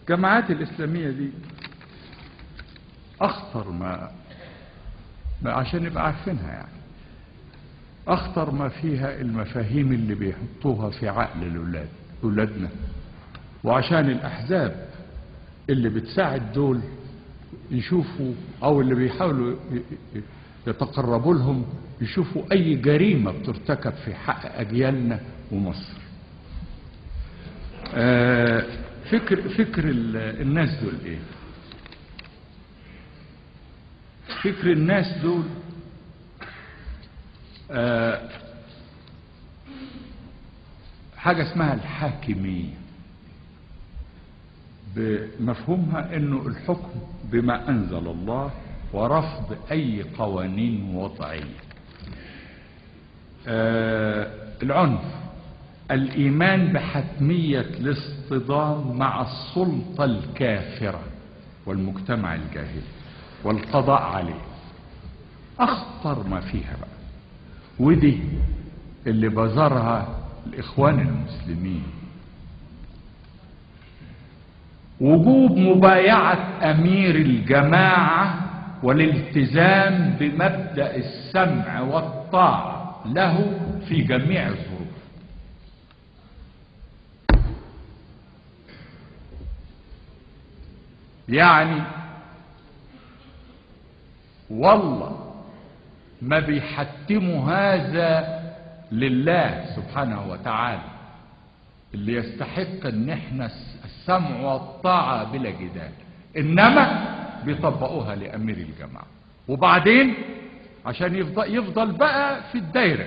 الجماعات الإسلامية دي أخطر ما عشان نبقى عارفينها يعني، أخطر ما فيها المفاهيم اللي بيحطوها في عقل أولادنا، وعشان الأحزاب اللي بتساعد دول يشوفوا، أو اللي بيحاولوا يتقربوا لهم، يشوفوا أي جريمة بترتكب في حق أجيالنا ومصر. فكر الناس دول إيه؟ فكر الناس دول حاجة اسمها الحاكمية، بمفهومها انه الحكم بما انزل الله ورفض اي قوانين وضعية. العنف، الايمان بحتمية الاصطدام مع السلطة الكافرة والمجتمع الجاهلي والقضاء عليه، اخطر ما فيها بقى. ودي اللي بذرها الاخوان المسلمين. وجوب مبايعة امير الجماعة والالتزام بمبدأ السمع والطاعة له في جميع الظروف. يعني والله ما بيحتموا هذا لله سبحانه وتعالى اللي يستحق ان احنا السمع والطاعة بلا جدال، انما بيطبقوها لامير الجماعة. وبعدين عشان يفضل بقى في الدايرة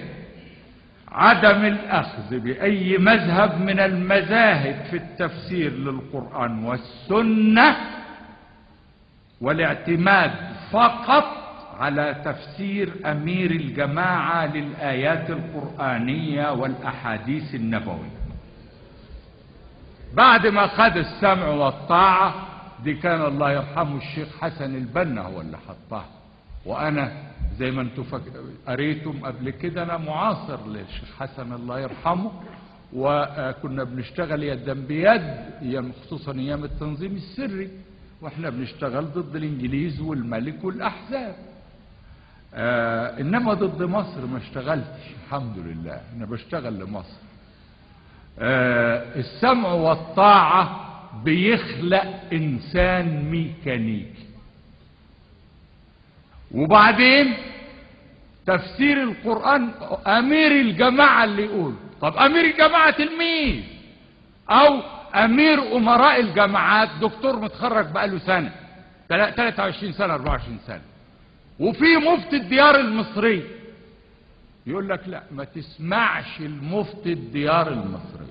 عدم الاخذ باي مذهب من المذاهب في التفسير للقرآن والسنة، والاعتماد فقط على تفسير امير الجماعة للايات القرآنية والاحاديث النبوية. بعد ما خد السمع والطاعة دي، كان الله يرحمه الشيخ حسن البنا هو اللي حطها، وانا زي ما انتم قريتم قبل كده انا معاصر للشيخ حسن الله يرحمه، وكنا بنشتغل يدا بيد خصوصا ايام التنظيم السري، واحنا بنشتغل ضد الانجليز والملك والاحزاب. انما ضد مصر ما اشتغلتش الحمد لله، انا بشتغل لمصر. السمع والطاعة بيخلق انسان ميكانيكي. وبعدين تفسير القرآن امير الجماعة اللي يقول، طب امير الجماعة تلميذ او امير امراء الجماعات دكتور متخرج بقاله سنة 23 سنة 24 سنة، وفي مفتي الديار المصري يقول لك لا ما تسمعش المفتي الديار المصري،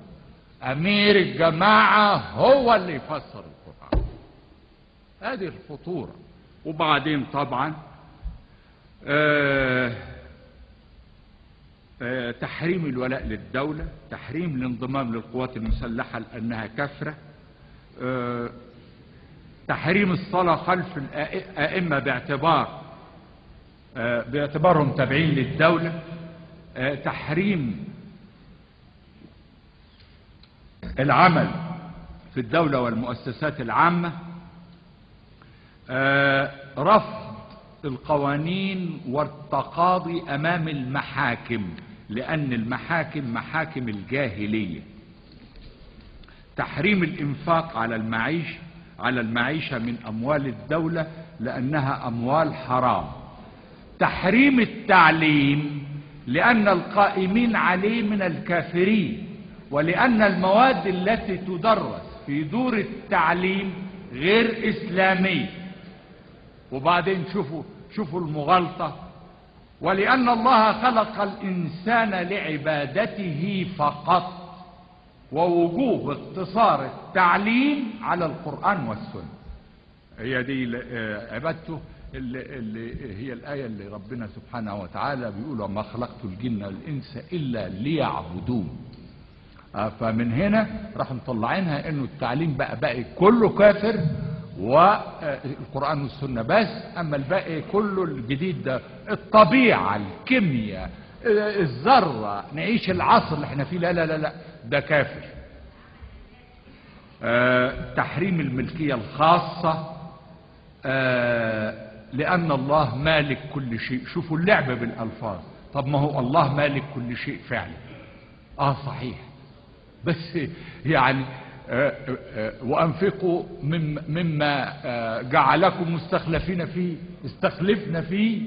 امير الجماعة هو اللي يفسر القرآن. هذه الخطورة. وبعدين طبعا تحريم الولاء للدولة، تحريم الانضمام للقوات المسلحة لأنها كفرة، تحريم الصلاة خلف الأئمة باعتبارهم تابعين للدولة، تحريم العمل في الدولة والمؤسسات العامة، رفض القوانين والتقاضي أمام المحاكم لأن المحاكم محاكم الجاهلية، تحريم الإنفاق على المعيشة من أموال الدولة لأنها أموال حرام، تحريم التعليم لأن القائمين عليه من الكافرين، ولأن المواد التي تدرس في دور التعليم غير إسلامية. وبعدين شوفوا المغالطة، ولأن الله خلق الإنسان لعبادته فقط، ووجوب اقتصار التعليم على القرآن والسنة. هي دي عبادته اللي هي الآية اللي ربنا سبحانه وتعالى بيقول وما خلقت الجن والإنس إلا ليعبدون. فمن هنا راح مطلعينها انه التعليم بقى كله كافر والقرآن والسنة بس، اما الباقي كله الجديد ده الطبيعة الكيمياء الذرة نعيش العصر اللي احنا فيه لا لا لا لا ده كافر. تحريم الملكية الخاصة، لأن الله مالك كل شيء. شوفوا اللعبة بالألفاظ. طب ما هو الله مالك كل شيء فعلا، صحيح، بس يعني وأنفقوا مما جعلكم مستخلفين فيه، استخلفنا فيه.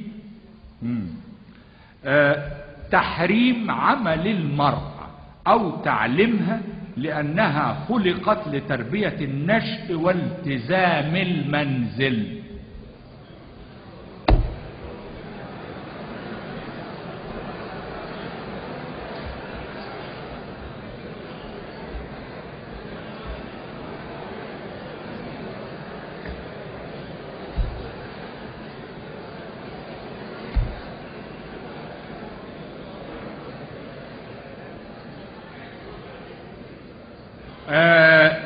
تحريم عمل المرأة أو تعليمها لأنها خلقت لتربية النشء والتزام المنزل.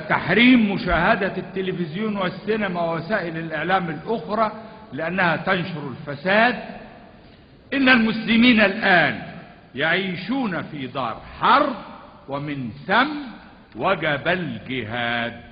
تحريم مشاهدة التلفزيون والسينما ووسائل الإعلام الأخرى لأنها تنشر الفساد. إن المسلمين الآن يعيشون في دار حرب، ومن ثم وجب الجهاد.